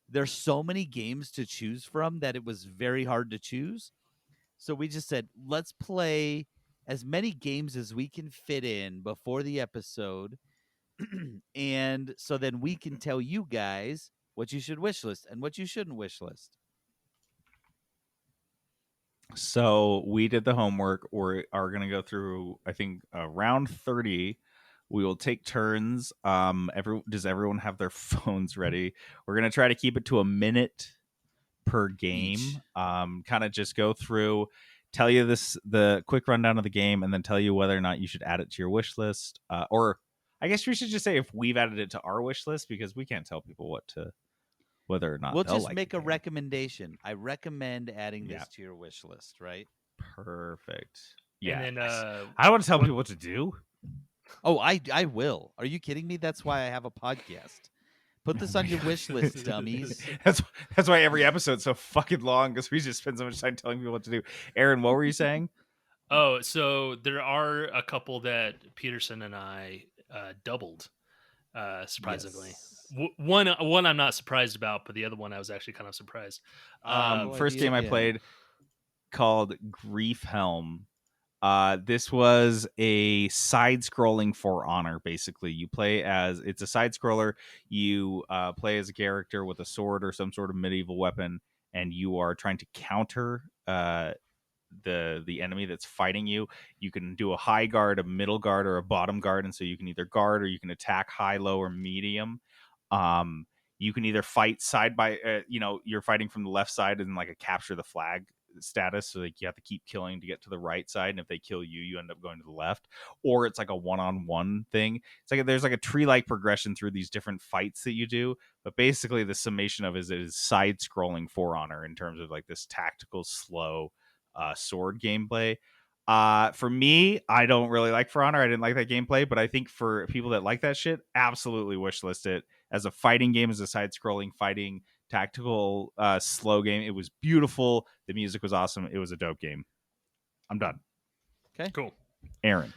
there's so many games to choose from that it was very hard to choose. So we just said, let's play as many games as we can fit in before the episode. And so then we can tell you guys what you should wish list and what you shouldn't wish list. So we did the homework. We are going to go through, I think, round 30. We will take turns. Does everyone have their phones ready? We're going to try to keep it to a minute per game. Each. Kind of just go through, tell you the quick rundown of the game, and then tell you whether or not you should add it to your wish list. Or I guess we should just say if we've added it to our wish list, because we can't tell people whether or not We'll they'll just like make the a game. recommendation. I recommend adding this to your wish list, right? Perfect. Yeah. And then, I don't want to tell people what to do. Oh, I will. Are you kidding me? That's why I have a podcast. Put this on your wish list, dummies. That's why every episode's so fucking long, because we just spend so much time telling people what to do. Aaron, what were you saying? Oh, so there are a couple that Peterson and I doubled, surprisingly. Yes. One I'm not surprised about, but the other one I was actually kind of surprised. First game I played called Griefhelm. This was a side-scrolling For Honor, basically. You play as, it's a side-scroller. You play as a character with a sword or some sort of medieval weapon, and you are trying to counter the enemy that's fighting you. You can do a high guard, a middle guard, or a bottom guard, and so you can either guard or you can attack high, low, or medium. You can either fight side by, you're fighting from the left side and like a capture the flag status, so like you have to keep killing to get to the right side, and if they kill you, you end up going to the left. Or it's like a one-on-one thing. It's like there's like a tree-like progression through these different fights that you do, but basically the summation of it is side-scrolling For Honor in terms of like this tactical, slow sword gameplay. For me, I don't really like For Honor. I didn't like that gameplay, but I think for people that like that shit, absolutely wishlist it as a fighting game, as a side-scrolling fighting tactical slow game. It was beautiful. The music was awesome. It was a dope game. I'm done. Okay, Cool. Aaron.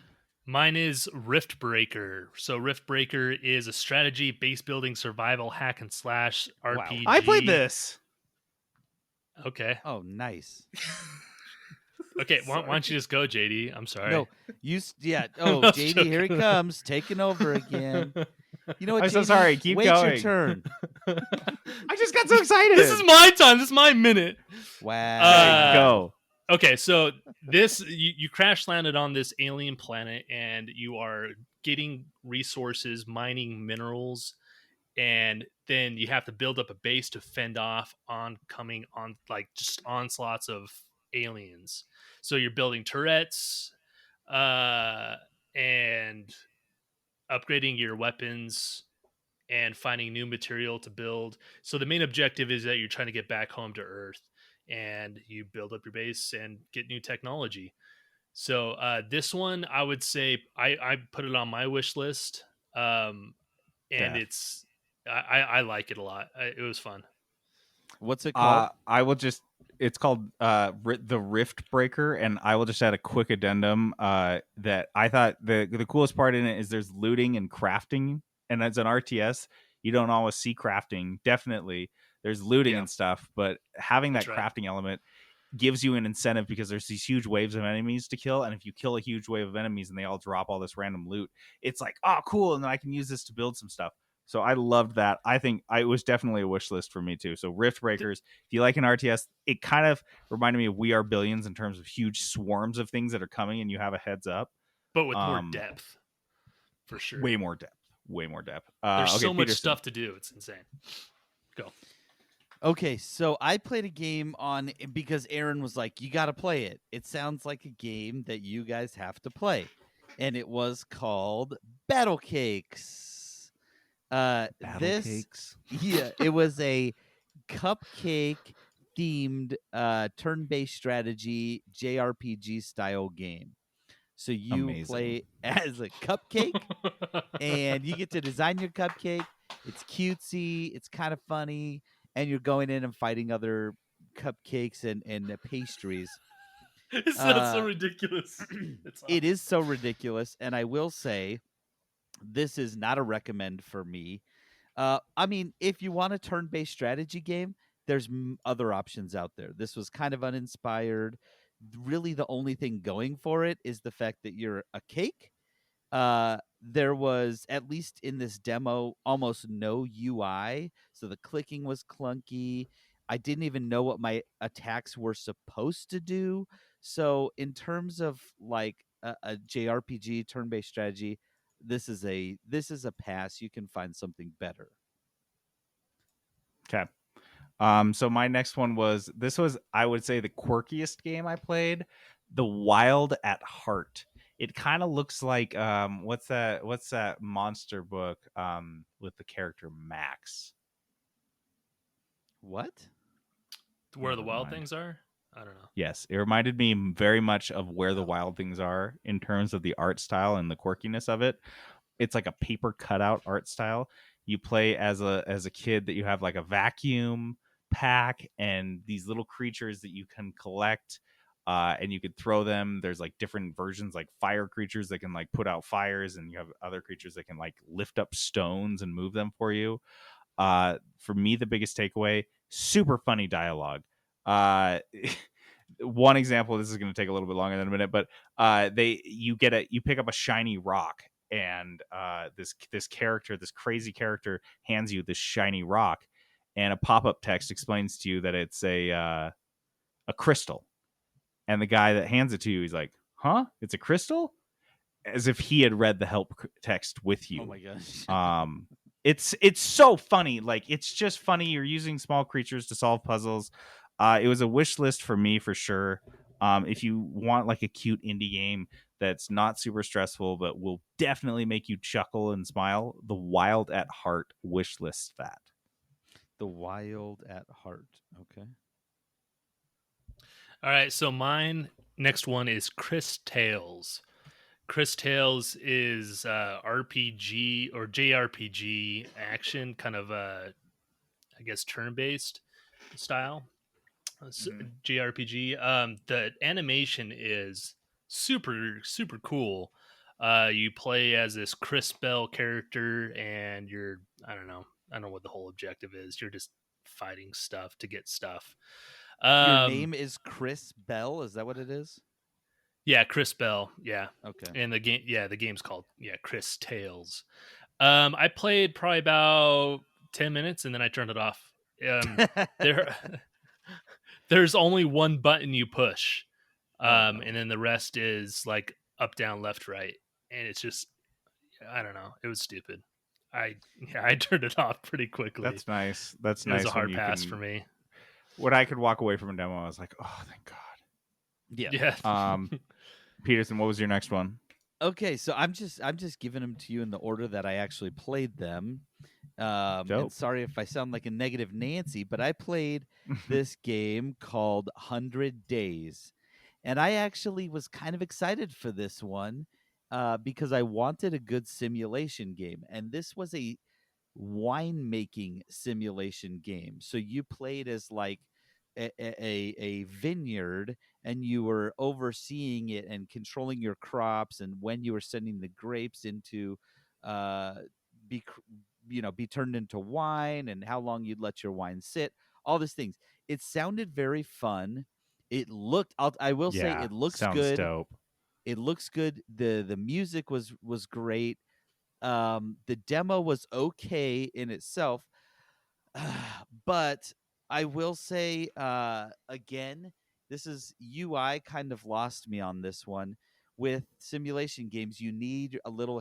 Mine is Riftbreaker. So Riftbreaker is a strategy, base building, survival, hack and slash RPG. I played this. Okay. Oh, nice. Okay, why don't you just go, JD? I'm sorry. No, Oh, I'm JD, joking. here he comes, taking over again. You know what? I'm so JD? sorry. Keep Wait going. your turn. I just got so excited. This is my time. This is my minute. Wow. Go. Okay, so this you crash landed on this alien planet, and you are getting resources, mining minerals, and then you have to build up a base to fend off oncoming on like just onslaughts of aliens. So you're building turrets, and upgrading your weapons and finding new material to build. So the main objective is that you're trying to get back home to Earth, and you build up your base and get new technology. So this one, I would say I put it on my wish list, and it's I like it a lot. It was fun. What's it called? It's called the Riftbreaker, and I will just add a quick addendum that I thought the coolest part in it is there's looting and crafting, and as an RTS, you don't always see crafting. Definitely, there's looting and stuff, but having that crafting element gives you an incentive, because there's these huge waves of enemies to kill, and if you kill a huge wave of enemies and they all drop all this random loot, it's like, oh, cool, and then I can use this to build some stuff. So I loved that. I think it was definitely a wish list for me too. So Riftbreakers, if you like an RTS, it kind of reminded me of We Are Billions in terms of huge swarms of things that are coming and you have a heads up. But with more depth, for sure. Way more depth. There's so much stuff to do. It's insane. Go. Okay, so I played a game because Aaron was like, you got to play it. It sounds like a game that you guys have to play. And it was called BattleCakes. BattleCakes? It was a cupcake themed turn-based strategy JRPG style game. So you play as a cupcake and you get to design your cupcake. It's cutesy, it's kind of funny, and you're going in and fighting other cupcakes and pastries. It sounds so ridiculous. It is so ridiculous, and I will say this is not a recommend for me. I mean, if you want a turn-based strategy game, there's other options out there. This was kind of uninspired. Really, the only thing going for it is the fact that you're a cake. There was, at least in this demo, almost no UI, so the clicking was clunky. I didn't even know what my attacks were supposed to do. So in terms of like a JRPG turn-based strategy, this is a pass. You can find something better. Okay. So my next one was, I would say, the quirkiest game I played, The Wild at Heart. It kind of looks like what's that monster book with the character Max? What? Where the Wild Things Are? I don't know. Yes, it reminded me very much of Where the Wild Things Are in terms of the art style and the quirkiness of it. It's like a paper cutout art style. You play as a kid that you have like a vacuum pack and these little creatures that you can collect, and you could throw them. There's like different versions, like fire creatures that can like put out fires, and you have other creatures that can like lift up stones and move them for you. For me, the biggest takeaway: super funny dialogue. One example, this is going to take a little bit longer than a minute, but you pick up a shiny rock, and this crazy character hands you this shiny rock, and a pop-up text explains to you that it's a crystal, and the guy that hands it to you, he's like, "Huh? It's a crystal?" As if he had read the help text with you. Oh my gosh. It's so funny. Like, it's just funny. You're using small creatures to solve puzzles. It was a wish list for me for sure. If you want like a cute indie game that's not super stressful but will definitely make you chuckle and smile, The Wild at Heart wish list that. The Wild at Heart. Okay. All right, so mine next one is Cris Tales. Cris Tales is RPG or JRPG action, kind of I guess turn-based style. JRPG. The animation is super cool. You play as this Chris Bell character, and I don't know what the whole objective is. You're just fighting stuff to get stuff. Your name is Chris Bell. Is that what it is? Yeah, Chris Bell. Yeah. Okay. And the game's called Cris Tales. I played probably about 10 minutes and then I turned it off. There's only one button you push. And then the rest is like up, down, left, right. And it's just, I don't know. It was stupid. I turned it off pretty quickly. That's nice. It was a hard pass for me. When I could walk away from a demo, I was like, oh, thank God. Yeah. Peterson, what was your next one? Okay, so I'm just giving them to you in the order that I actually played them. And sorry if I sound like a negative Nancy, but I played this game called 100 Days. And I actually was kind of excited for this one because I wanted a good simulation game. And this was a winemaking simulation game. So you played as like a vineyard, and you were overseeing it and controlling your crops, and when you were sending the grapes into be be turned into wine, and how long you'd let your wine sit, all these things. It sounded very fun. It looked, I will say, it looks good. Dope. It looks good. The music was great. The demo was okay in itself, but I will say again, this is UI kind of lost me on this one. With simulation games, you need a little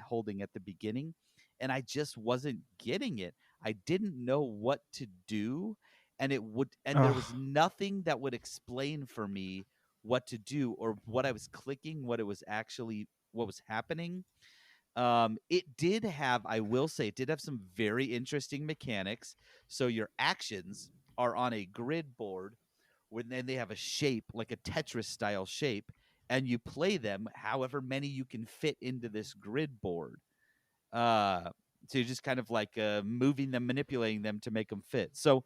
holding at the beginning, and I just wasn't getting it. I didn't know what to do, and there was nothing that would explain for me what to do or what I was clicking, what was happening. It did have, I will say, it did have some very interesting mechanics. So your actions are on a grid board, when then they have a shape, like a Tetris style shape, and you play them however many you can fit into this grid board. So you're just kind of like moving them, manipulating them to make them fit. So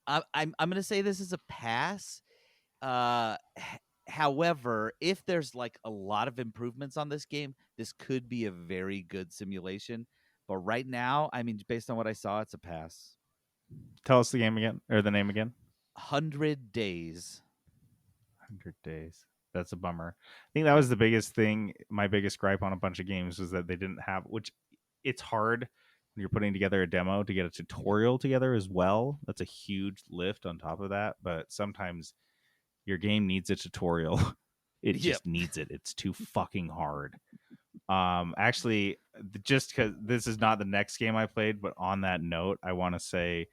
I'm going to say this is a pass. However, if there's like a lot of improvements on this game, this could be a very good simulation. But right now, I mean, based on what I saw, it's a pass. Tell us the game again, or the name again. 100 Days. 100 Days. That's a bummer. I think that was the biggest thing. My biggest gripe on a bunch of games was that they didn't have, which it's hard when you're putting together a demo to get a tutorial together as well. That's a huge lift on top of that. But sometimes your game needs a tutorial. It just needs it. It's too fucking hard. Actually, just because this is not the next game I played, but on that note, I want to say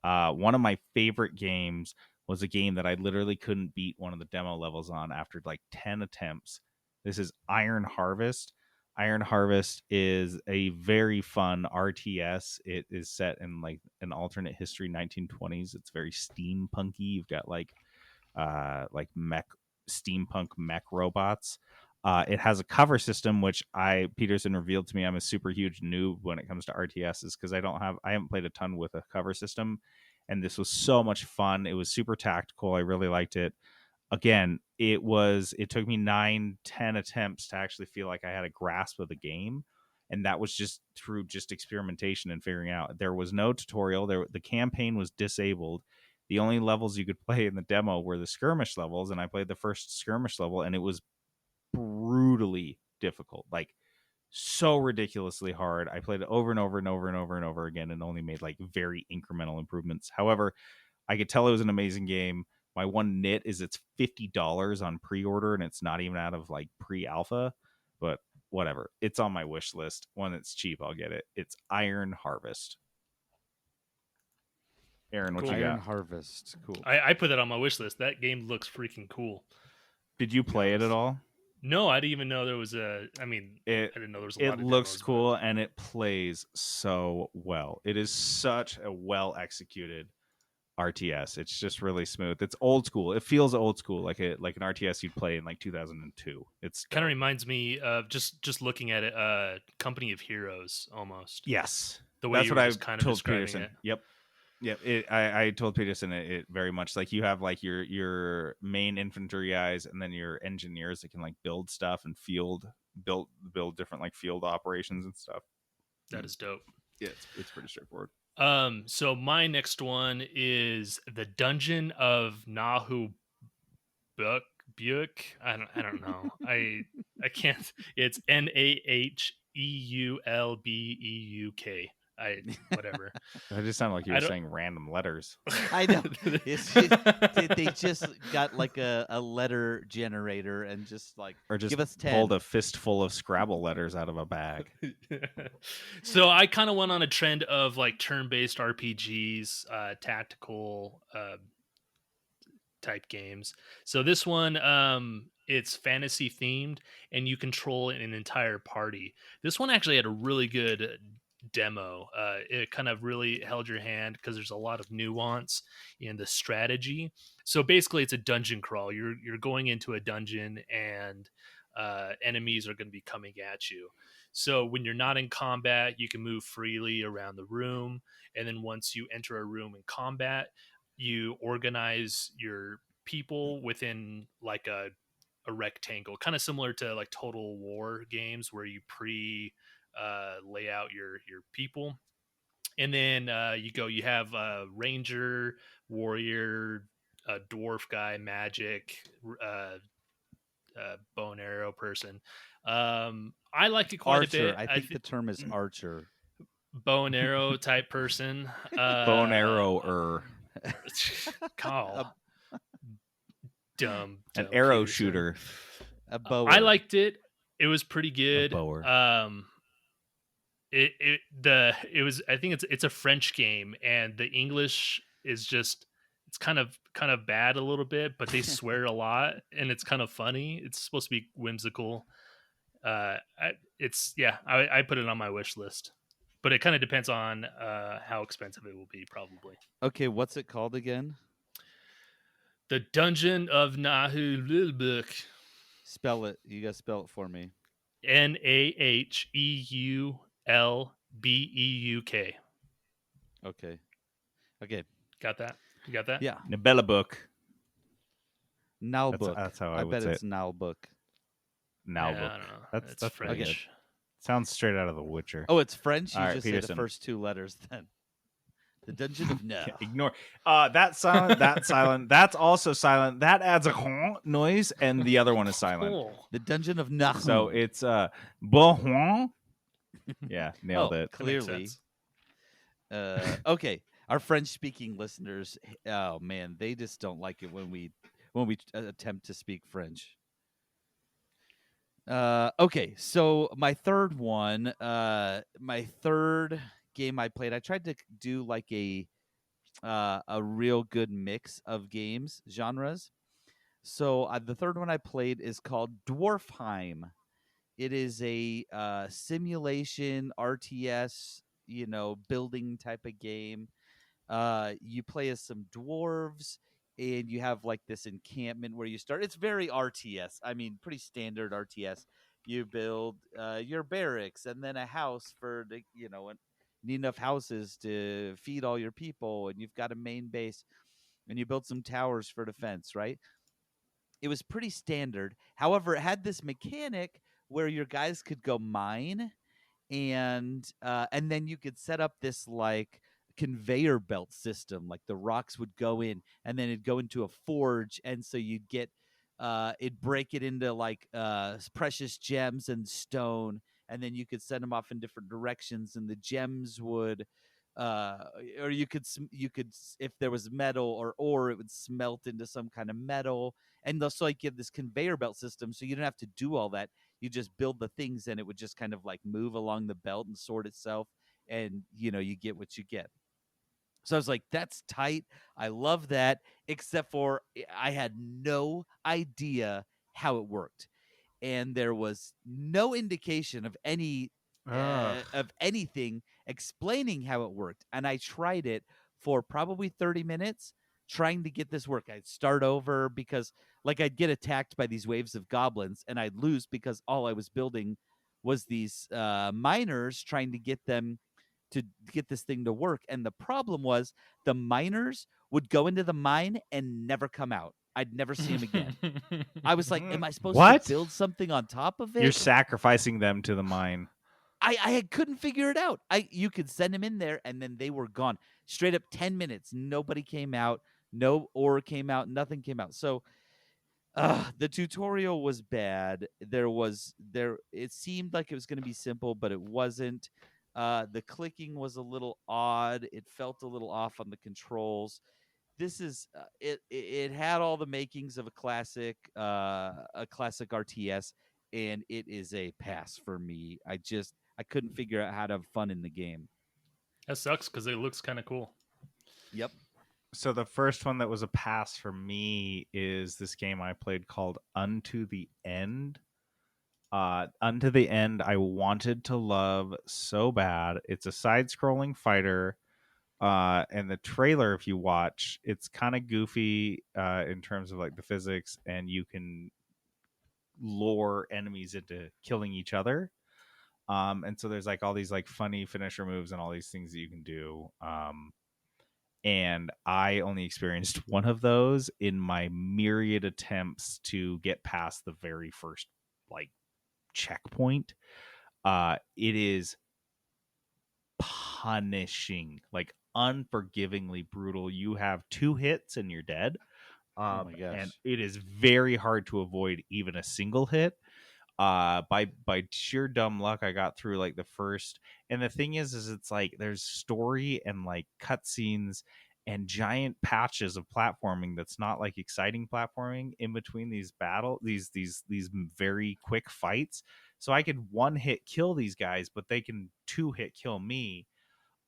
one of my favorite games was a game that I literally couldn't beat one of the demo levels on after like 10 attempts. This is Iron Harvest. Iron Harvest is a very fun RTS. It is set in like an alternate history 1920s. It's very steampunky. You've got like steampunk mech robots. It has a cover system, which Peterson revealed to me I'm a super huge noob when it comes to RTSs because I haven't played a ton with a cover system, and this was so much fun. It was super tactical. I really liked it. Again, it took me 9-10 attempts to actually feel like I had a grasp of the game, and that was just through just experimentation and figuring out. There was no tutorial. The campaign was disabled. The only levels you could play in the demo were the skirmish levels, and I played the first skirmish level, and it was brutally difficult, like so ridiculously hard. I played it over and over and over and over and over again and only made like very incremental improvements. However, I could tell it was an amazing game. My one nit is it's $50 on pre-order and it's not even out of like pre-alpha, but whatever. It's on my wish list. When it's cheap, I'll get it. It's Iron Harvest. Aaron, what you got? Iron Harvest. Cool. I put that on my wish list. That game looks freaking cool. Did you play it at all? No, I didn't even know there was I didn't know there was a lot of It looks demos, cool, and it plays so well. It is such a well-executed RTS. It's just really smooth. It's old school. It feels old school, like an RTS you'd play in like 2002. It's kind of reminds me of just looking at it, Company of Heroes almost. Yes, the way that's you what were I just kind of told describing Peterson. it. Yep. I told Peterson it very much like you have like your main infantry guys and then your engineers that can like build stuff and build different like field operations and stuff. That is dope. Yeah, it's pretty straightforward. So my next one is the Dungeon of Naheulbeuk. I don't know. I can't. It's Naheulbeuk. Whatever. That just sounded like you were saying random letters. I know. They just got like a letter generator and just like, or just give us 10. Pulled a fistful of Scrabble letters out of a bag. So I kind of went on a trend of like turn-based RPGs, tactical type games. So this one, it's fantasy themed and you control an entire party. This one actually had a really good demo. It kind of really held your hand because there's a lot of nuance in the strategy. So basically it's a dungeon crawl. You're going into a dungeon and enemies are going to be coming at you. So when you're not in combat, you can move freely around the room, and then once you enter a room in combat, you organize your people within like a rectangle, kind of similar to like Total War games where you lay out your people, and then you have a ranger, warrior, a dwarf guy, magic, bow and arrow person. I like it quite archer. a bit. I think the term is archer. Bow and arrow type person. Bow and arrow Call dumb an arrow Peterson. shooter. A bower. I liked it. It was pretty good. A bower. It was, I think it's a French game, and the English is just, it's kind of bad a little bit, but they swear a lot and it's kind of funny. It's supposed to be whimsical. I put it on my wish list, but it kind of depends on how expensive it will be, probably. Okay, what's it called again? The Dungeon of Naheulbeuk. Spell it. You guys spell it for me. Naheulbeuk. Okay. Got that? You got that? Yeah. Naheulbeuk. Naheulbeuk. That's how I would bet say it's Naheulbeuk. Naheulbeuk. Yeah, I don't know. That's French. pretty good. Sounds straight out of The Witcher. Oh, it's French. You All right, just Peterson. say the first two letters then. The Dungeon of Naheulbeuk. Ignore that silent. That silent. That's also silent. That adds a noise, and the other one is silent. The Dungeon of Naheulbeuk. So it's bon. Yeah, nailed it. Clearly. Okay, our French-speaking listeners. Oh man, they just don't like it when we attempt to speak French. Okay, so my third one, my third game I played, I tried to do like a real good mix of games genres. So the third one I played is called DwarfHeim. It is a simulation RTS, building type of game. You play as some dwarves, and you have like this encampment where you start. It's very RTS. I mean, pretty standard RTS. You build your barracks and then a house for the, and need enough houses to feed all your people, and you've got a main base, and you build some towers for defense, right? It was pretty standard. However, it had this mechanic where your guys could go mine, and then you could set up this like conveyor belt system. Like the rocks would go in, and then it'd go into a forge, and so you'd get it'd break it into like precious gems and stone, and then you could send them off in different directions, and the gems would or you could if there was metal or ore, it would smelt into some kind of metal. And so like you have this conveyor belt system, so you don't have to do all that. You just build the things, and it would just kind of like move along the belt and sort itself, and you get what you get. So I was like, that's tight. I love that, except for I had no idea how it worked, and there was no indication of anything explaining how it worked. And I tried it for probably 30 minutes trying to get this work. I'd start over because like I'd get attacked by these waves of goblins, and I'd lose because all I was building was these miners, trying to get them to get this thing to work. And the problem was the miners would go into the mine and never come out. I'd never see them again. I was like, am I supposed to build something on top of it? You're sacrificing them to the mine. I couldn't figure it out. You could send them in there, and then they were gone. Straight up 10 minutes. Nobody came out. No ore came out. Nothing came out. So the tutorial was bad. It seemed like it was going to be simple, but it wasn't. The clicking was a little odd. It felt a little off on the controls. This is it had all the makings of a classic RTS, and it is a pass for me. I couldn't figure out how to have fun in the game. That sucks because it looks kind of cool. Yep. So the first one that was a pass for me is this game I played called Unto the End. Unto the End, I wanted to love so bad. It's a side-scrolling fighter. And the trailer, if you watch, it's kind of goofy in terms of like the physics, and you can lure enemies into killing each other. And so there's like all these like funny finisher moves and all these things that you can do. And I only experienced one of those in my myriad attempts to get past the very first like checkpoint. It is punishing, like unforgivingly brutal. You have 2 hits and you're dead. Oh my gosh. And it is very hard to avoid even a single hit. By sheer dumb luck, I got through like the first. And the thing is it's like there's story and like cutscenes and giant patches of platforming that's not like exciting platforming in between these these very quick fights. So I could 1-hit kill these guys, but they can 2-hit kill me.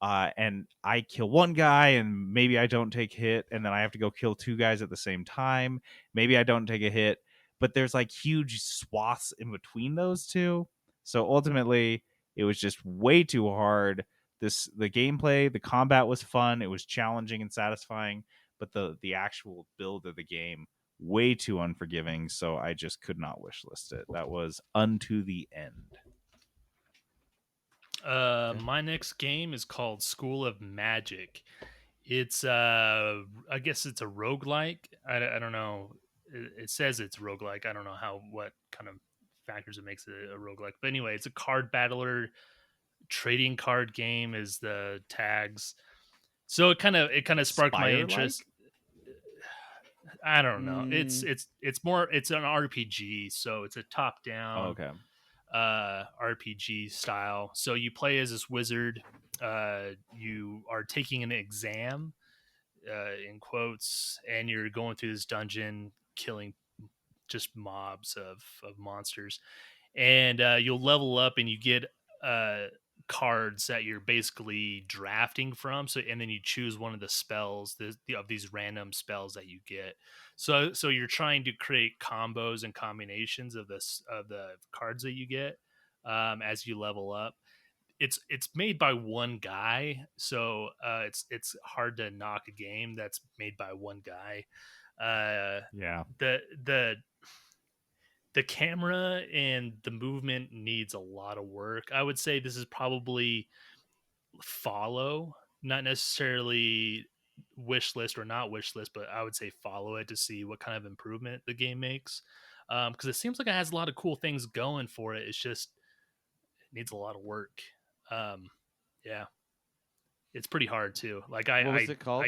And I kill one guy, and maybe I don't take hit, and then I have to go kill 2 guys at the same time. Maybe I don't take a hit, but there's like huge swaths in between those two. So ultimately, it was just way too hard. The gameplay, the combat was fun. It was challenging and satisfying, but the actual build of the game way too unforgiving. So I just could not wishlist it. That was Unto the End. My next game is called School of Magic. It's I guess it's a roguelike. I don't know. It says it's roguelike. I don't know what kind of factors that makes it a roguelike. But anyway, it's a card battler. Trading card game is the tags. So it kind of sparked my interest. I don't know. It's more, it's an RPG, so it's a top down RPG style. So you play as this wizard. You are taking an exam, in quotes, and you're going through this dungeon, killing just mobs of monsters, and you'll level up, and you get cards that you're basically drafting from. So, and then you choose one of the spells of these random spells that you get. So you're trying to create combos and combinations of the cards that you get as you level up. It's made by one guy, so it's hard to knock a game that's made by one guy. The camera and the movement needs a lot of work. I would say this is probably follow, not necessarily wish list or not wish list, but I would say follow it to see what kind of improvement the game makes. Because it seems like it has a lot of cool things going for it. It's just, it needs a lot of work. Yeah, it's pretty hard too. Like what was it called?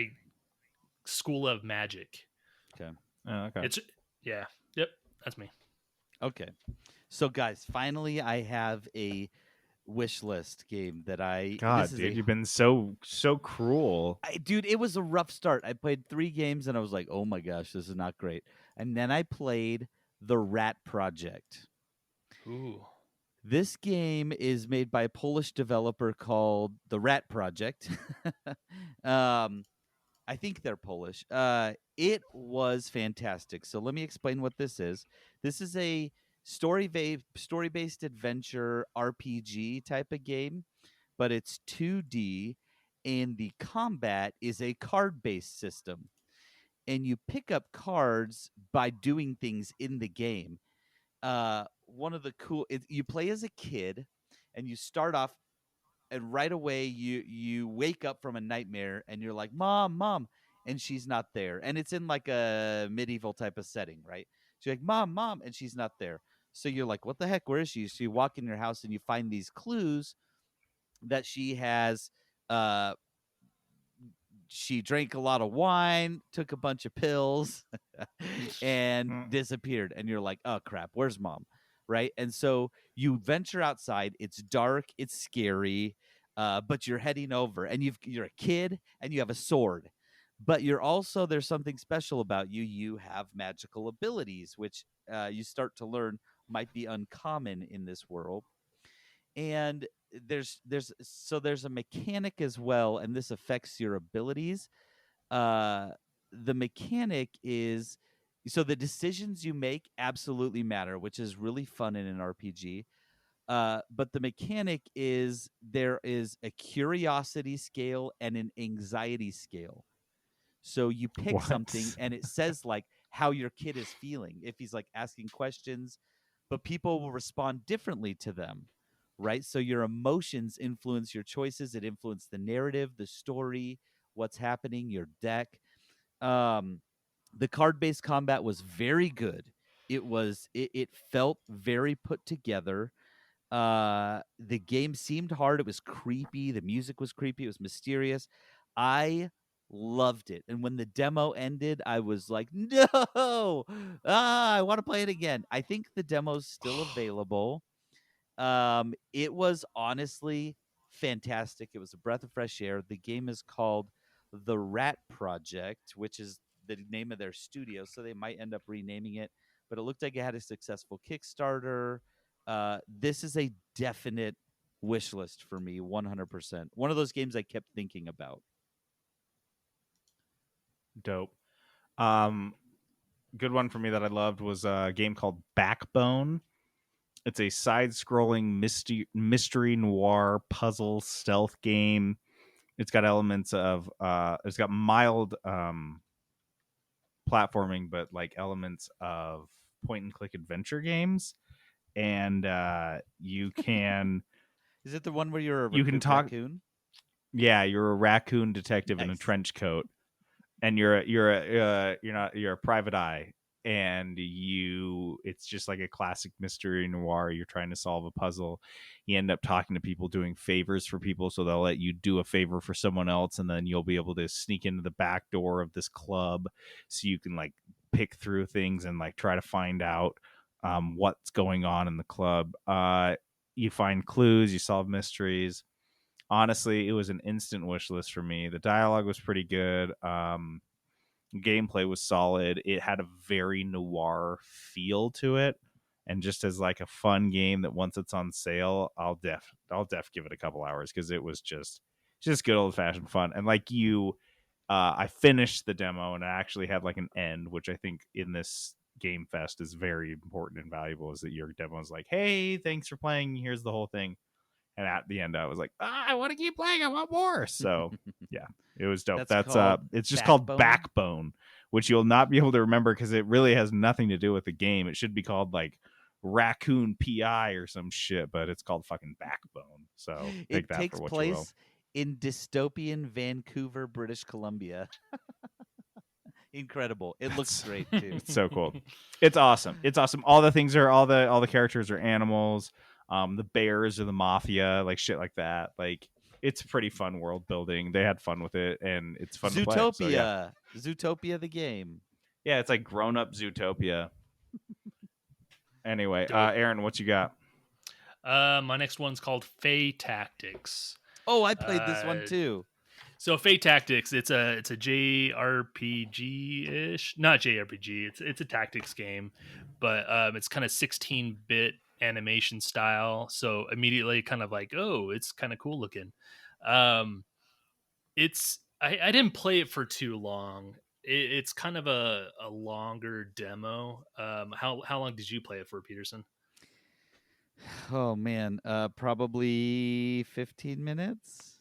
School of Magic. Okay. It's Yep, that's me. Okay. So guys, finally I have a wish list game that you've been so cruel. Dude, it was a rough start. I played 3 games and I was like, oh my gosh, this is not great. And then I played The Rat Project. Ooh. This game is made by a Polish developer called The Rat Project. I think they're Polish. It was fantastic. So let me explain what this is. This is a story-based adventure RPG type of game, but it's 2D, and the combat is a card-based system. And you pick up cards by doing things in the game. One of the you play as a kid, and you start off, and right away you wake up from a nightmare, and you're like, mom, and she's not there, and it's in like a medieval type of setting, right? So you're like, mom, and she's not there. So you're like, what the heck, where is she? So you walk in your house and you find these clues that she has she drank a lot of wine, took a bunch of pills, and disappeared. And you're like, oh, crap, where's mom? Right? And so you venture outside. It's dark. It's scary. But you're heading over. And you're a kid, and you have a sword. But you're also, there's something special about you. You have magical abilities, which you start to learn might be uncommon in this world. And there's a mechanic as well, and this affects your abilities. The mechanic is, so the decisions you make absolutely matter, which is really fun in an RPG. But the mechanic is, there is a curiosity scale and an anxiety scale. So you pick something and it says like how your kid is feeling, if he's like asking questions, but people will respond differently to them. Right? So your emotions influence your choices. It influences the narrative, the story, what's happening, your deck. The card-based combat was very good. It felt very put together. The game seemed hard. It was creepy. The music was creepy. It was mysterious. I loved it. And when the demo ended, I was like, no, I want to play it again. I think the demo's still available. It was honestly fantastic. It was a breath of fresh air. The game is called The Rat Project, which is the name of their studio, so they might end up renaming it. But it looked like it had a successful Kickstarter. This is a definite wish list for me, 100%. One of those games I kept thinking about. Dope. Good one for me that I loved was a game called Backbone. It's a side-scrolling mystery noir puzzle stealth game. It's got elements of it's got mild platforming, but like elements of point-and-click adventure games. And you can. Is it the one where you're you can talk? Raccoon? Yeah, you're a raccoon detective Nice. in a trench coat, and you're a private eye. and it's just like a classic mystery noir. You're trying to solve a puzzle. You end up talking to people, doing favors for people, so they'll let you do a favor for someone else, and then you'll be able to sneak into the back door of this club so you can like pick through things and like try to find out what's going on in the club. You find clues, you solve mysteries. Honestly, it was an instant wish list for me. The dialogue was pretty good. Gameplay was solid. It had a very noir feel to it, and just as like a fun game that once it's on sale, I'll def give it a couple hours, because it was just good old fashioned fun. And like I finished the demo, and I actually had like an end, which I think in this Game Fest is very important and valuable, is that your demo is like, hey, thanks for playing, here's the whole thing. And at the end I was like, I want to keep playing, I want more. So yeah, it was dope. That's it's just called Backbone, which you'll not be able to remember because it really has nothing to do with the game. It should be called like Raccoon PI or some shit, but it's called fucking Backbone. So take that for what you will. It takes place in dystopian Vancouver, British Columbia. Incredible. It looks great too. It's so cool. It's awesome. It's awesome. All the things are all the characters are animals. The bears are the mafia, like shit like that. Like, it's pretty fun world building. They had fun with it, and it's fun to play. So, yeah. Zootopia the game. Yeah, it's like grown up Zootopia. Anyway, Aaron, what you got? My next one's called Fae Tactics. Oh, I played this one too. So Fae Tactics, it's a JRPG-ish, not JRPG. It's a tactics game, but it's kind of 16-bit animation style. So immediately, kind of like, oh, it's kind of cool looking. I didn't play it for too long. It's kind of a longer demo. How long did you play it for, Peterson? Oh man, probably 15 minutes.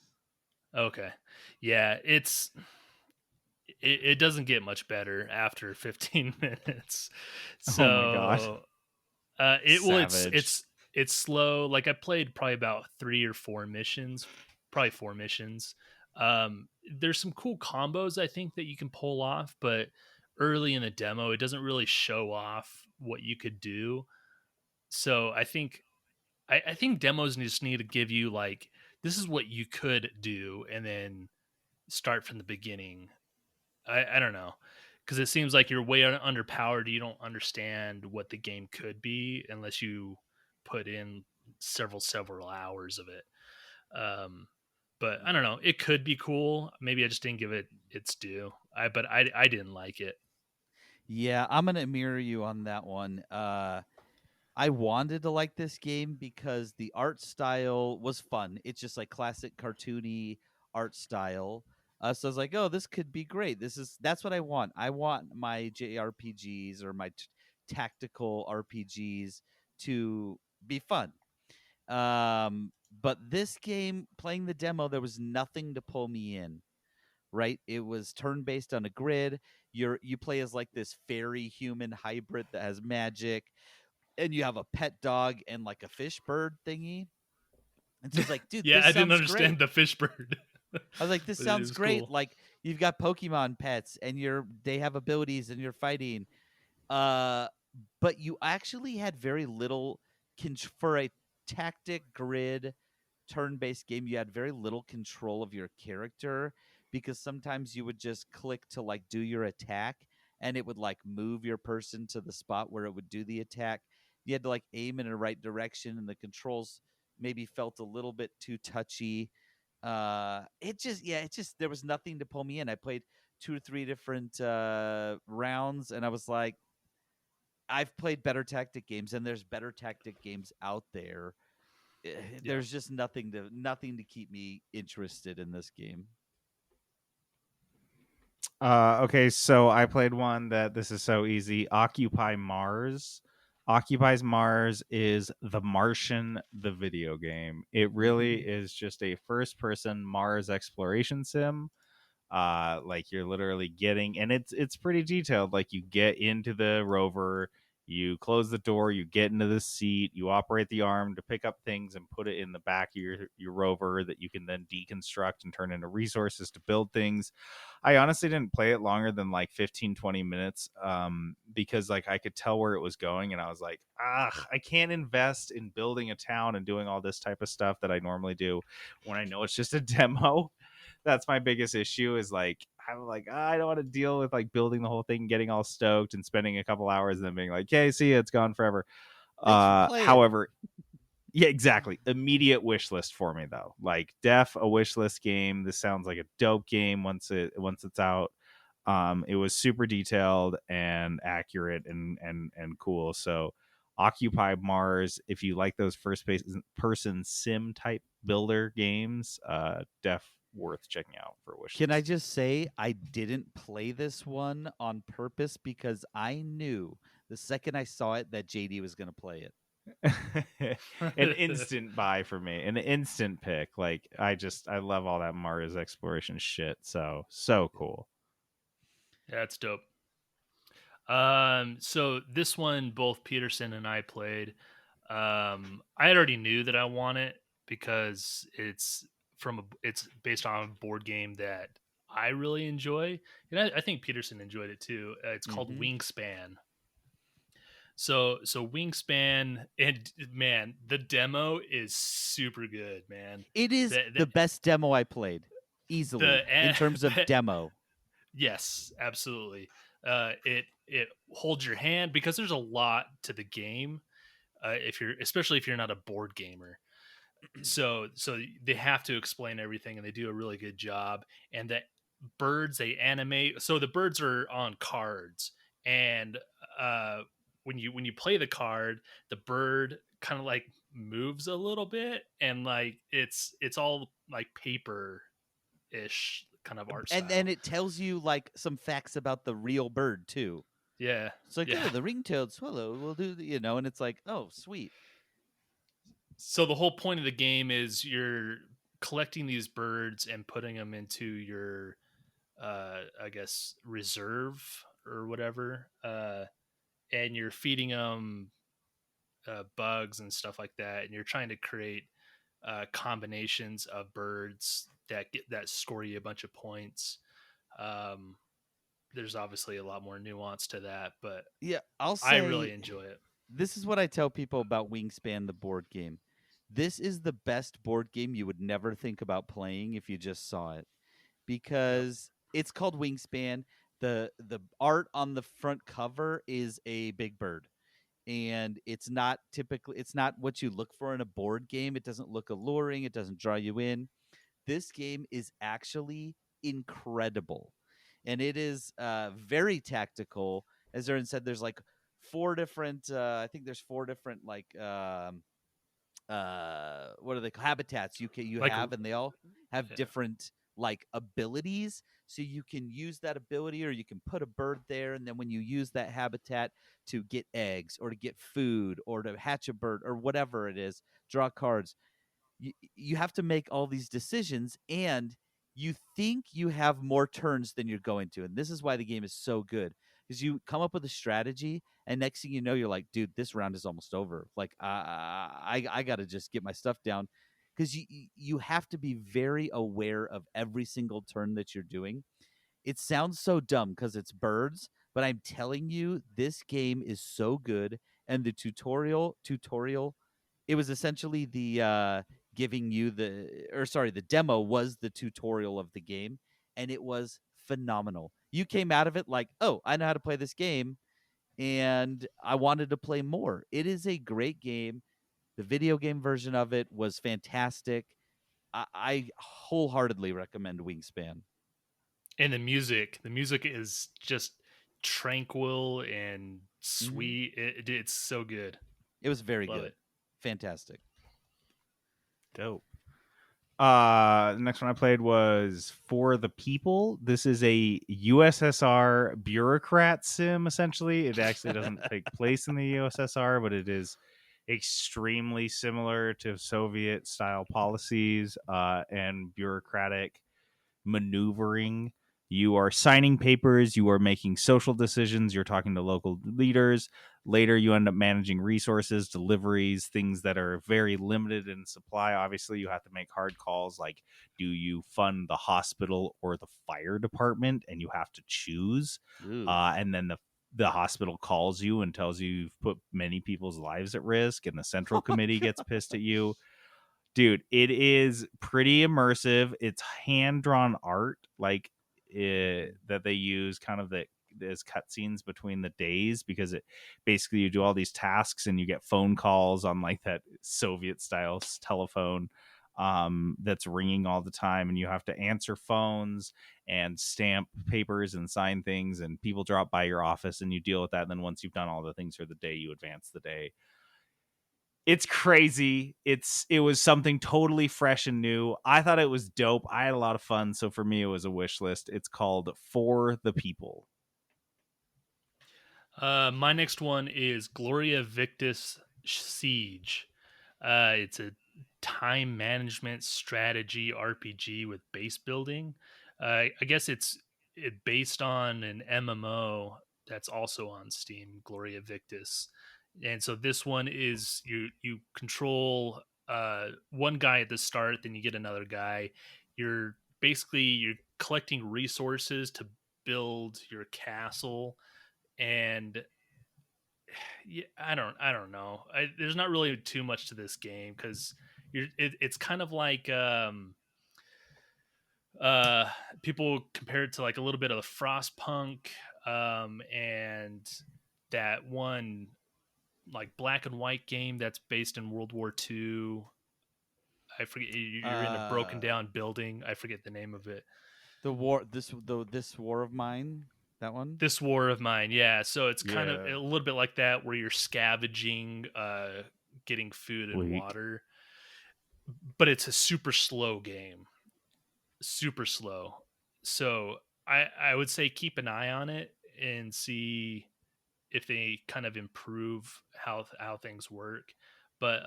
Okay. Yeah, it doesn't get much better after 15 minutes. So, oh my gosh. It's slow. Like, I played probably about 3 or 4 missions, probably 4 missions. There's some cool combos I think that you can pull off, but early in the demo it doesn't really show off what you could do. So I think demos just need to give you like, this is what you could do, and then start from the beginning. I don't know, because it seems like you're way underpowered. You don't understand what the game could be unless you put in several hours of it. But I don't know. It could be cool. Maybe I just didn't give it its due. But I didn't like it. Yeah, I'm gonna mirror you on that one. I wanted to like this game because the art style was fun. It's just like classic cartoony art style. So I was like, oh, this could be great. That's what I want. I want my JRPGs or my tactical RPGs to be fun. But this game, playing the demo, there was nothing to pull me in. Right? It was turn-based on a grid. You play as like this fairy human hybrid that has magic, and you have a pet dog and like a fish bird thingy. And so it's like, dude, yeah, this I didn't understand great. the fish bird. I was like, this sounds great. Cool. Like, you've got Pokemon pets and they have abilities and you're fighting. But you actually had very little for a tactic grid turn-based game. You had very little control of your character, because sometimes you would just click to like do your attack and it would like move your person to the spot where it would do the attack. You had to like aim in the right direction, and the controls maybe felt a little bit too touchy. It just there was nothing to pull me in. I played 2 or 3 different rounds, and I was like, I've played better tactic games, and there's better tactic games out there. There's just nothing to keep me interested in this game. Okay, so I played one that this is so easy. Occupy Mars. Occupies Mars is The Martian, the video game. It really is just a first-person Mars exploration sim. Like, you're literally getting, and it's pretty detailed. Like, you get into the rover, You close the door, you get into the seat, you operate the arm to pick up things and put it in the back of your rover that you can then deconstruct and turn into resources to build things. I honestly didn't play it longer than like 15-20 minutes because like I could tell where it was going, and I was like, I can't invest in building a town and doing all this type of stuff that I normally do when I know it's just a demo. That's my biggest issue, is like I'm like, I don't want to deal with like building the whole thing, getting all stoked and spending a couple hours and then being like, okay, see, it's gone forever. Thanks for playing. However, yeah, exactly. Immediate wish list for me though. Like a wish list game. This sounds like a dope game once it's out. It was super detailed and accurate and cool. So Occupy Mars, if you like those first person sim type builder games, worth checking out for wish Can I list. just say I didn't play this one on purpose because I knew the second I saw it that JD was going to play it. An instant buy for me, an instant pick. Like I love all that Mars exploration shit. So cool. Yeah, it's dope. So this one, both Peterson and I played. I already knew that I want it because it's based on a board game that I really enjoy, and I think Peterson enjoyed it too. It's called Wingspan. So Wingspan, and man, the demo is super good, man. it. Is the best demo I played easily in terms of demo. Yes, absolutely. It holds your hand because there's a lot to the game. Especially if you're not a board gamer, so they have to explain everything, and they do a really good job. And the birds they animate, so the birds are on cards, and when you play the card, the bird kind of like moves a little bit, and like it's all like paper ish kind of art style. And then it tells you like some facts about the real bird too. Yeah, it's like, oh, the ring-tailed swallow will do, and it's like, oh, sweet. So the whole point of the game is you're collecting these birds and putting them into your I guess reserve or whatever, and you're feeding them bugs and stuff like that, and you're trying to create combinations of birds that score you a bunch of points. There's obviously a lot more nuance to that, but yeah, I'll say I really enjoy it. This is what I tell people about Wingspan, the board game. This is the best board game you would never think about playing if you just saw it, because it's called Wingspan. The art on the front cover is a big bird, and it's not what you look for in a board game. It doesn't look alluring. It doesn't draw you in. This game is actually incredible, and it is very tactical. As Aaron said, there's like four different I think there's four different like what are they, habitats you like, have, and they all have different like abilities, so you can use that ability, or you can put a bird there, and then when you use that habitat to get eggs or to get food or to hatch a bird or whatever it is, draw cards, you have to make all these decisions, and you think you have more turns than you're going to. And this is why the game is so good, because you come up with a strategy, and next thing you know, you're like, dude, this round is almost over. Like, I got to just get my stuff down, because you have to be very aware of every single turn that you're doing. It sounds so dumb because it's birds, but I'm telling you, this game is so good. And the tutorial, it was essentially the giving you the demo was the tutorial of the game, and it was phenomenal. You came out of it like, oh, I know how to play this game, and I wanted to play more. It is a great game. The video game version of it was fantastic. I wholeheartedly recommend Wingspan. And the music is just tranquil and sweet. It's so good. It was very Love good. it. Fantastic. Dope. The next one I played was For the People. This is a USSR bureaucrat sim, essentially. It actually doesn't take place in the USSR, but it is extremely similar to Soviet-style policies and bureaucratic maneuvering. You are signing papers. You are making social decisions. You're talking to local leaders. Later, you end up managing resources, deliveries, things that are very limited in supply. Obviously, you have to make hard calls like, do you fund the hospital or the fire department? And you have to choose. And then the hospital calls you and tells you you've put many people's lives at risk, and the central committee gets pissed at you. Dude, it is pretty immersive. It's hand-drawn art, like that they use kind of as cutscenes between the days, because it basically you do all these tasks and you get phone calls on like that Soviet style telephone that's ringing all the time, and you have to answer phones and stamp papers and sign things, and people drop by your office and you deal with that. And then once you've done all the things for the day, you advance the day. It's crazy. It was something totally fresh and new. I thought it was dope. I had a lot of fun. So for me, it was a wish list. It's called For the People. My next one is Gloria Victis Siege. It's a time management strategy RPG with base building. I guess it's based on an MMO that's also on Steam, Gloria Victis. And so this one is you control one guy at the start, then you get another guy. You're collecting resources to build your castle, and yeah, I don't know. There's not really too much to this game because it's kind of like people compare it to like a little bit of the Frostpunk and that one like black and white game that's based in World War II. I forget, you're in a broken down building. I forget the name of it. This War of Mine. That one? This War of Mine, yeah. So it's kind of a little bit like that, where you're scavenging, getting food and water. But it's a super slow game. Super slow. So I would say keep an eye on it and see if they kind of improve how things work. But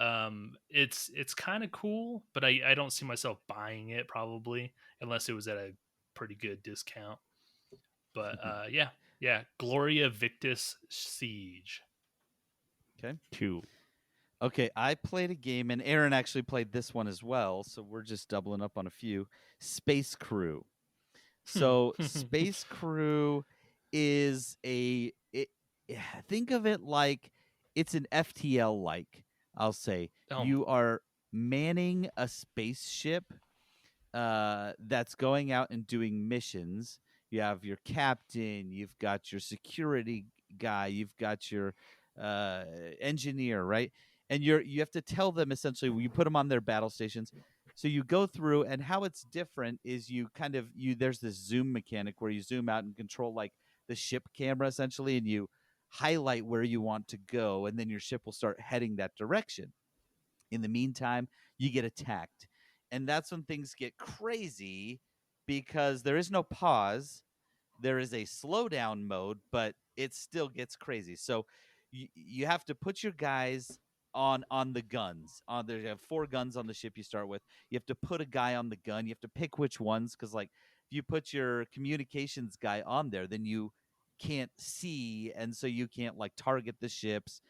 it's kind of cool, but I don't see myself buying it probably unless it was at a pretty good discount. But yeah, Gloria Victis Siege. Okay. 2. Okay, I played a game, and Aaron actually played this one as well, so we're just doubling up on a few. Space Crew. So Space Crew is think of it like it's an FTL like, I'll say. You are manning a spaceship that's going out and doing missions. You have your captain, you've got your security guy, you've got your engineer, right? And you have to tell them essentially, you put them on their battle stations. So you go through, and how it's different is there's this zoom mechanic where you zoom out and control like the ship camera essentially, and you highlight where you want to go, and then your ship will start heading that direction. In the meantime, you get attacked. And that's when things get crazy because there is no pause. There is a slowdown mode, but it still gets crazy. So you have to put your guys on the guns. There you have 4 guns on the ship you start with. You have to put a guy on the gun. You have to pick which ones, because like if you put your communications guy on there, then you can't see, and so you can't like target the ships.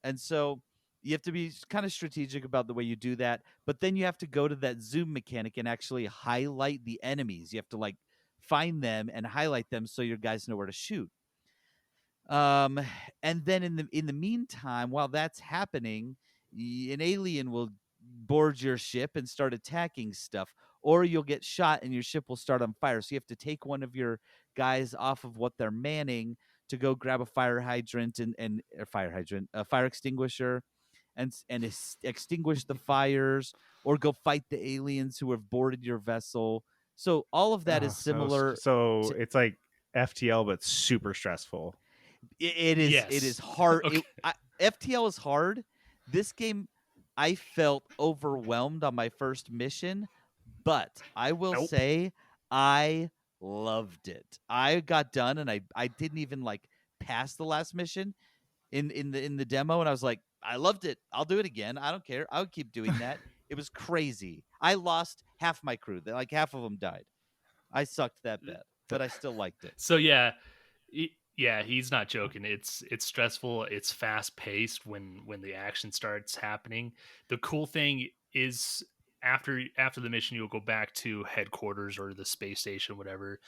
And so you have to be kind of strategic about the way you do that. But then you have to go to that zoom mechanic and actually highlight the enemies. You have to like find them and highlight them so your guys know where to shoot. And then in the meantime, while that's happening, an alien will board your ship and start attacking stuff, or you'll get shot and your ship will start on fire. So you have to take one of your guys off of what they're manning to go grab a fire hydrant a fire extinguisher, and extinguish the fires, or go fight the aliens who have boarded your vessel. So all of that is similar. So it's like FTL, but super stressful. It is. Yes. It is hard. Okay. FTL is hard. This game, I felt overwhelmed on my first mission, but I will say I loved it. I got done and I didn't even like pass the last mission in the demo, and I was like, I loved it. I'll do it again. I don't care. I would keep doing that. It was crazy. I lost half my crew. Like half of them died. I sucked that bad. but I still liked it. So yeah, yeah, he's not joking. It's stressful. It's fast paced when the action starts happening. The cool thing is after the mission, you'll go back to headquarters or the space station, whatever.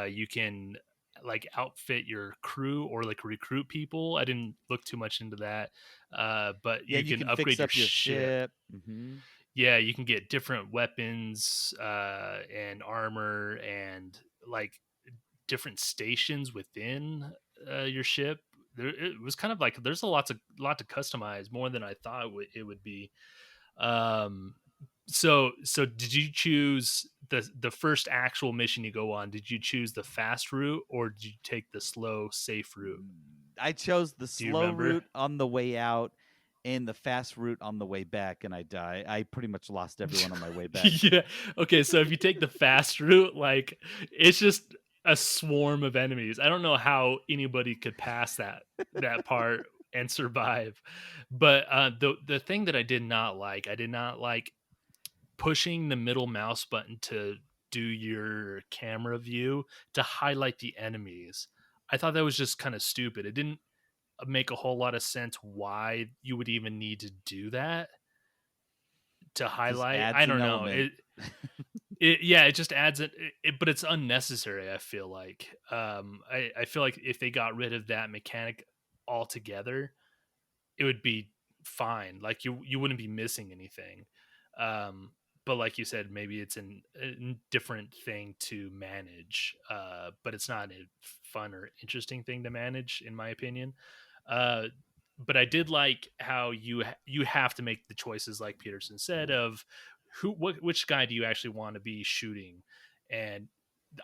You can like outfit your crew or like recruit people. I didn't look too much into that, but Yeah, you you can can upgrade fix up your your ship. ship. Mm-hmm. Yeah, you can get different weapons and armor and like different stations within your ship. It was kind of like there's a lot to customize, more than I thought it would be. Um, so did you choose the first actual mission you go on? Did you choose the fast route or did you take the slow, safe route? I chose the Do you slow remember? route on the way out and the fast route on the way back, and I die. I pretty much lost everyone on my way back. Yeah. Okay, so if you take the fast route, like it's just a swarm of enemies. I don't know how anybody could pass that part and survive. But the thing that I did not like pushing the middle mouse button to do your camera view to highlight the enemies. I thought that was just kind of stupid. It didn't make a whole lot of sense why you would even need to do that to Just highlight. adds I an don't know. element. It just adds but it's unnecessary. I feel like I feel like if they got rid of that mechanic altogether, it would be fine. Like you wouldn't be missing anything. But like you said, maybe it's a different thing to manage. But it's not a fun or interesting thing to manage, in my opinion. Uh, but I did like how you have to make the choices, like Peterson said, of which guy do you actually want to be shooting, and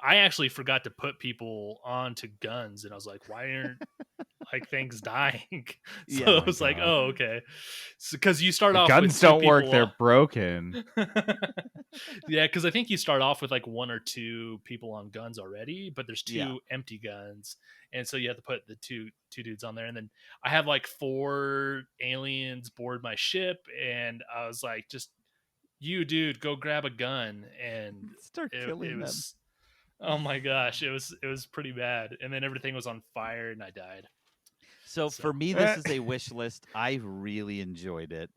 I actually forgot to put people onto guns, and I was like, why aren't like things dying? So Yeah. I was like, oh, okay. So, because you start The off with guns two don't work; people they're broken. yeah, because I think you start off with like one or two people on guns already, but there's two Yeah. empty guns, and so you have to put the two dudes on there. And then I have like 4 aliens board my ship, and I was like, just you, dude, go grab a gun, and Start killing it them. was oh my gosh, it was pretty bad. And then everything was on fire, and I died. So for me, this is a wish list. I really enjoyed it.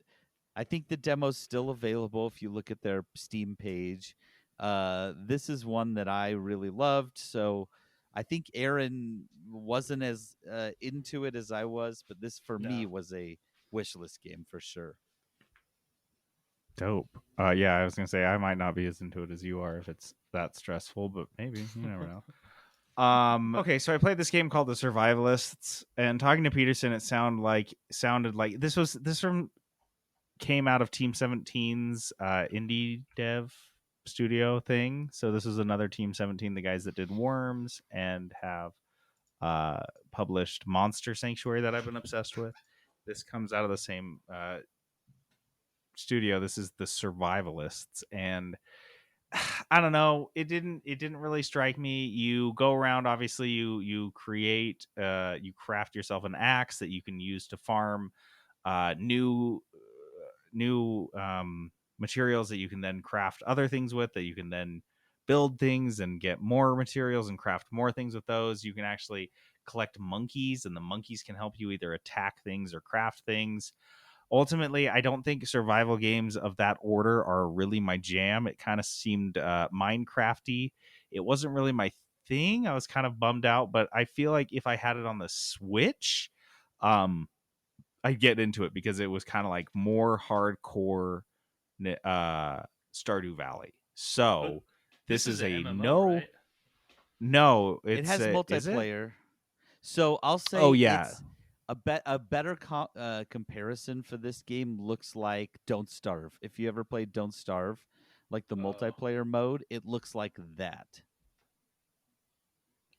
I think the demo's still available if you look at their Steam page. This is one that I really loved. So I think Aaron wasn't as into it as I was, but this for No. me was a wish list game for sure. Dope. Yeah, I was gonna say I might not be as into it as you are if it's that stressful, but maybe you never know. Okay, so I played this game called The Survivalists, and talking to Peterson, it sounded like this came out of Team 17's indie dev studio thing. So this is another Team 17, the guys that did Worms and have published Monster Sanctuary that I've been obsessed with. This comes out of the same studio. This is The Survivalists, and I don't know. It didn't really strike me. You go around, obviously you create you craft yourself an axe that you can use to farm new materials that you can then craft other things with, that you can then build things and get more materials and craft more things with those. You can actually collect monkeys, and the monkeys can help you either attack things or craft things. Ultimately, I don't think survival games of that order are really my jam. It kind of seemed Minecrafty. It wasn't really my thing. I was kind of bummed out, but I feel like if I had it on the Switch, I'd get into it because it was kind of like more hardcore Stardew Valley. So this is a MMO, right? no. It has Is it? multiplayer. So I'll say Oh yeah. it's a better comparison for this game looks like Don't Starve. If you ever played Don't Starve, like the multiplayer mode, it looks like that.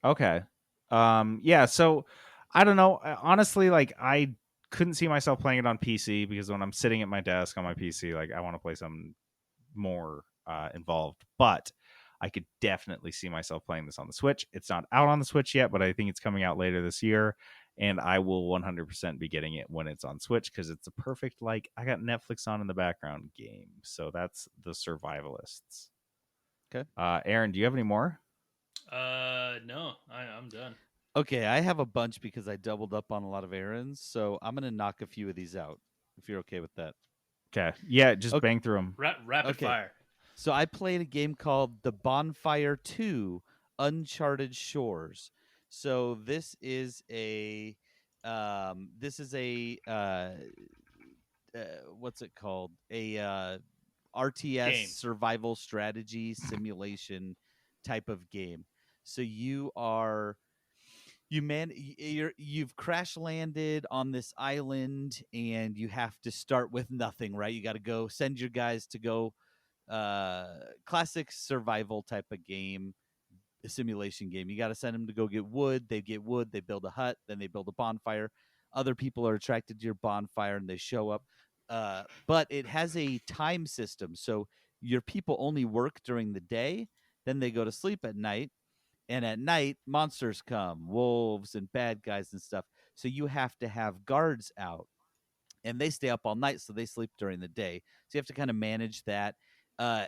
Okay. Yeah, so I don't know. Honestly, like I couldn't see myself playing it on PC because when I'm sitting at my desk on my PC, like I want to play something more involved. But I could definitely see myself playing this on the Switch. It's not out on the Switch yet, but I think it's coming out later this year. And I will 100% be getting it when it's on Switch because it's a perfect, like, I got Netflix on in the background game. So that's The Survivalists. Okay. Aaron, do you have any more? No, I'm done. Okay, I have a bunch because I doubled up on a lot of errands, so I'm gonna knock a few of these out. If you're okay with that. Okay. Yeah, just Okay. bang through them. Rapid fire. So I played a game called The Bonfire 2 Uncharted Shores. So this is a what's it called? A RTS Game. survival strategy simulation type of game. So you've crash landed on this island and you have to start with nothing, right? You got to go send your guys to go classic survival type of game, a simulation game. You got to send them to go get wood. They get wood, they build a hut, then they build a bonfire. Other people are attracted to your bonfire and they show up. But it has a time system. So your people only work during the day, then they go to sleep at night. And at night, monsters come, wolves and bad guys and stuff. So you have to have guards out and they stay up all night. So they sleep during the day. So you have to kind of manage that. Uh,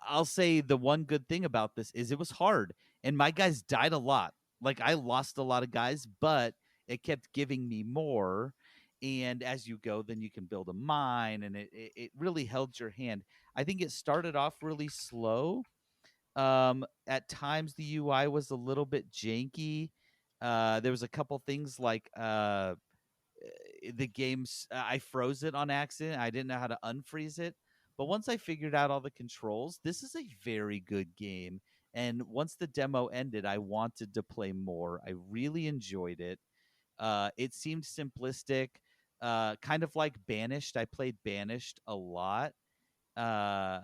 I'll say the one good thing about this is it was hard and my guys died a lot. Like I lost a lot of guys, but it kept giving me more. And as you go, then you can build a mine and it really held your hand. I think it started off really slow. At times the UI was a little bit janky. There was a couple things like the game's I froze it on accident. I didn't know how to unfreeze it. But once I figured out all the controls, this is a very good game. And once the demo ended, I wanted to play more. I really enjoyed it. It seemed simplistic, kind of like Banished. I played Banished a lot. Uh,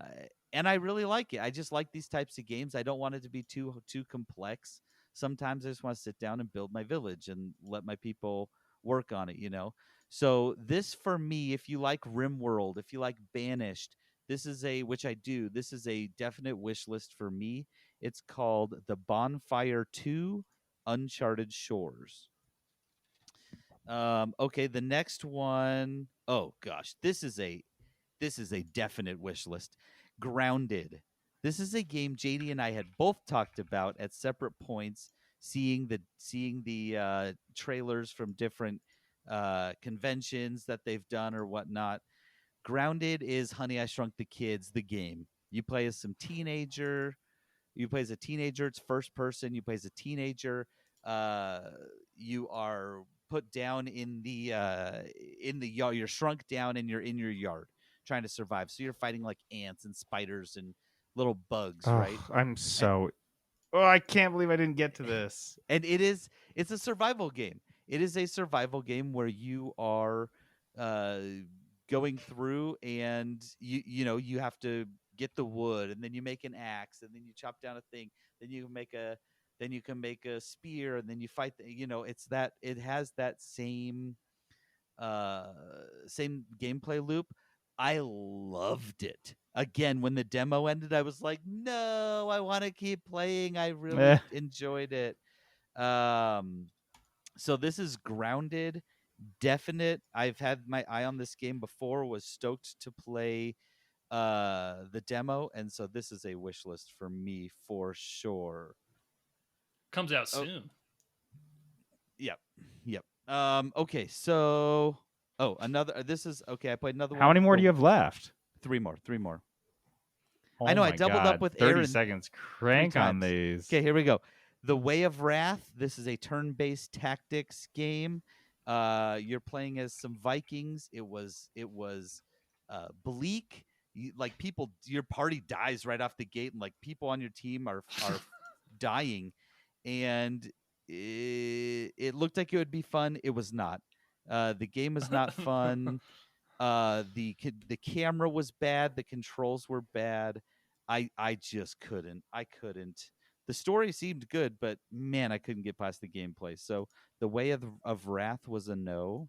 and I really like it. I just like these types of games. I don't want it to be too complex. Sometimes I just want to sit down and build my village and let my people work on it, you know. So this for me, if you like RimWorld, if you like Banished, this is a which I do. This is a definite wish list for me. It's called The Bonfire 2 Uncharted Shores. Okay, the next one, oh gosh, this is a definite wish list. Grounded. This is a game JD and I had both talked about at separate points, seeing the trailers from different conventions that they've done or whatnot. Grounded is Honey I Shrunk the Kids, the game. You play as some teenager. You play as a teenager. It's first person. You play as a teenager. Uh, you are put down in the yard. You're shrunk down and you're in your yard trying to survive. So you're fighting like ants and spiders and little bugs, Oh, right? I'm so. Oh, I can't believe I didn't get to this. And it's a survival game. It is a survival game where you are uh, going through and you have to get the wood and then you make an axe and then you chop down a thing, then you can make a spear and then you fight it's that it has that uh same gameplay loop. I loved it. Again, when the demo ended, I was like, no, I want to keep playing. I really enjoyed it. um so this is Grounded. Definite. I've had my eye on this game before, was stoked to play the demo, and so this is a wish list for me for sure. Comes out Oh, soon. yep. Okay, so another this is okay, I played another one. How many more do you have left? Three more. Oh I know, I my doubled God. up with 30 Aaron seconds crank on these. Okay, here we go. The Way of Wrath. This is a turn-based tactics game. You're playing as some Vikings. It was bleak. Like people, your party dies right off the gate, and like people on your team are dying, and it looked like it would be fun. It was not. The game is not fun. The camera was bad. The controls were bad. I just couldn't. I couldn't. The story seemed good, but man, I couldn't get past the gameplay. So the Way of Wrath was a no.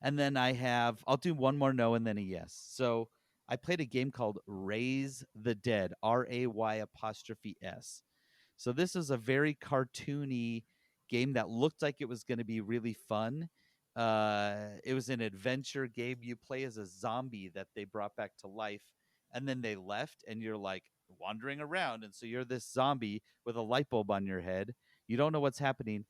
And then I'll do one more no and then a yes. So I played a game called Raise the Dead, RAY''S. So this is a very cartoony game that looked like it was going to be really fun. It was an adventure game. You play as a zombie that they brought back to life, and then they left, and you're like, wandering around, and so you're this zombie with a light bulb on your head. You don't know what's happening.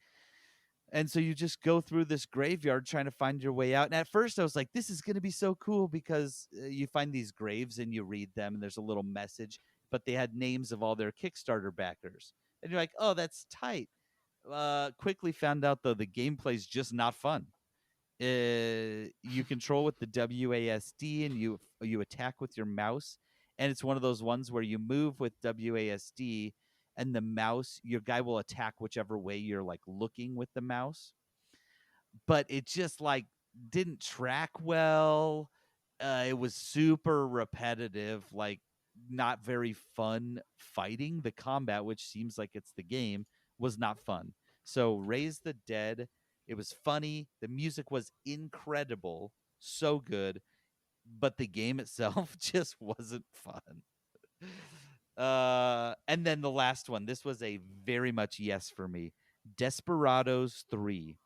And so you just go through this graveyard trying to find your way out. And at first I was like, this is going to be so cool because you find these graves and you read them and there's a little message, but they had names of all their Kickstarter backers. And you're like, oh, that's tight. Quickly found out, though, the gameplay's just not fun. You control with the WASD and you attack with your mouse. And it's one of those ones where you move with WASD and the mouse, your guy will attack whichever way you're like looking with the mouse. But it just like didn't track well. It was super repetitive, like not very fun fighting. The combat, which seems like it's the game, was not fun. So Raise the Dead, it was funny. The music was incredible, so good, but the game itself just wasn't fun. And then the last one, this was a very much yes for me. Desperados III.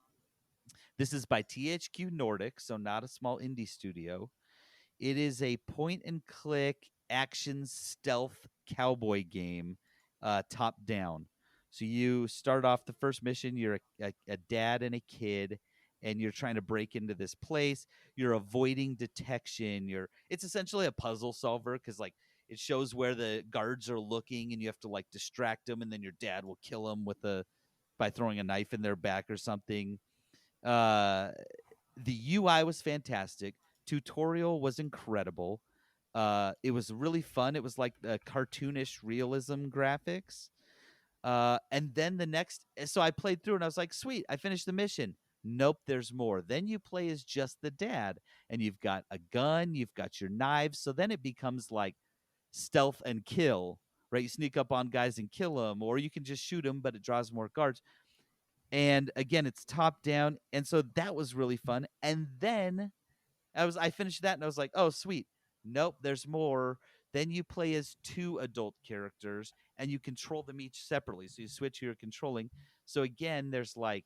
This is by THQ Nordic, so not a small indie studio. It is a point-and-click action stealth cowboy game, top down. So you start off the first mission, you're a dad and a kid, and you're trying to break into this place. You're avoiding detection. It's essentially a puzzle solver because like it shows where the guards are looking, and you have to like distract them, and then your dad will kill them by throwing a knife in their back or something. The UI was fantastic. Tutorial was incredible. It was really fun. It was like the cartoonish realism graphics. And then so I played through and I was like, sweet, I finished the mission. Nope, there's more. Then you play as just the dad, and you've got a gun, you've got your knives. So then it becomes like stealth and kill, right? You sneak up on guys and kill them, or you can just shoot them, but it draws more guards. And again, it's top down, and so that was really fun. And then I finished that, and I was like, oh, sweet. Nope, there's more. Then you play as two adult characters, and you control them each separately. So you switch who you're controlling. So again, there's like,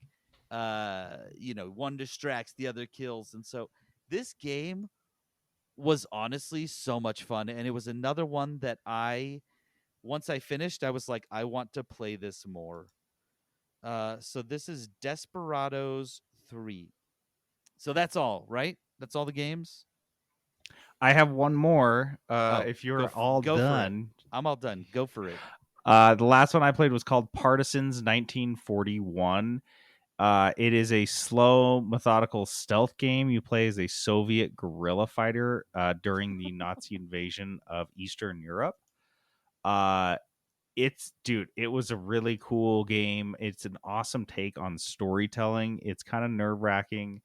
one distracts, the other kills, and so this game was honestly so much fun, and it was another one that once I finished, I was like, I want to play this more. So this is Desperados 3. So that's all, right? That's all the games? I have one more. If you're all done. I'm all done. Go for it. The last one I played was called Partisans 1941. It is a slow, methodical stealth game. You play as a Soviet guerrilla fighter during the Nazi invasion of Eastern Europe. It was a really cool game. It's an awesome take on storytelling. It's kind of nerve-wracking.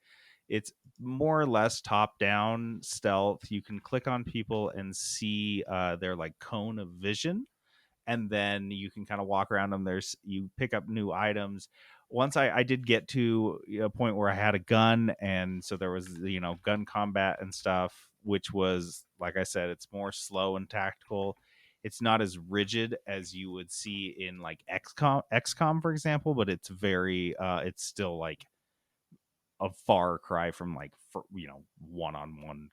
It's more or less top-down stealth. You can click on people and see their like cone of vision, and then you can kind of walk around them. You pick up new items. Once I did get to a point where I had a gun, and so there was gun combat and stuff, which was, like I said, it's more slow and tactical. It's not as rigid as you would see in like XCOM, for example, but it's very it's still like a far cry from like one-on-one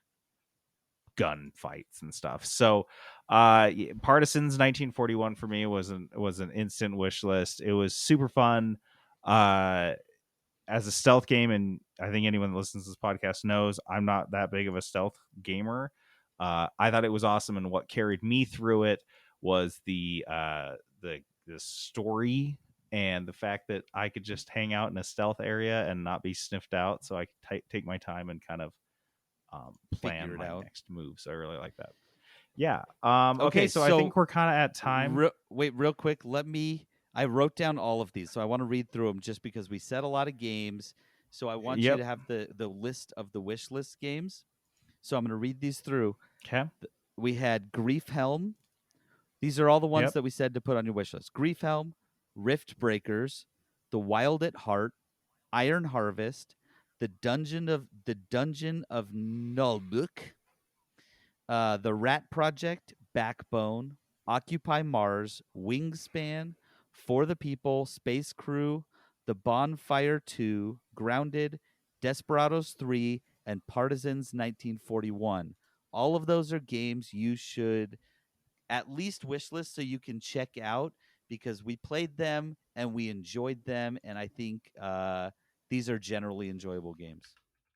gun fights and stuff. So Partisans 1941 for me was an instant wish list. It was super fun as a stealth game, and I think anyone that listens to this podcast knows I'm not that big of a stealth gamer. I thought it was awesome, and what carried me through it was the story and the fact that I could just hang out in a stealth area and not be sniffed out, so I could take my time and kind of plan my next move. So I really like that. Yeah. Okay, so I think we're kind of at time. Wait, real quick. I wrote down all of these, so I want to read through them just because we said a lot of games. So I want you to have the list of the wish list games. So I'm going to read these through. Okay. We had Griefhelm. These are all the ones that we said to put on your wish list. Griefhelm, Riftbreakers, The Wild at Heart, Iron Harvest, the Dungeon of Naheulbeuk, The Rat Project, Backbone, Occupy Mars, Wingspan, For the People, Space Crew, The Bonfire 2, Grounded, Desperados 3, and Partisans 1941. All of those are games you should at least wish list so you can check out, because we played them and we enjoyed them, and I think these are generally enjoyable games.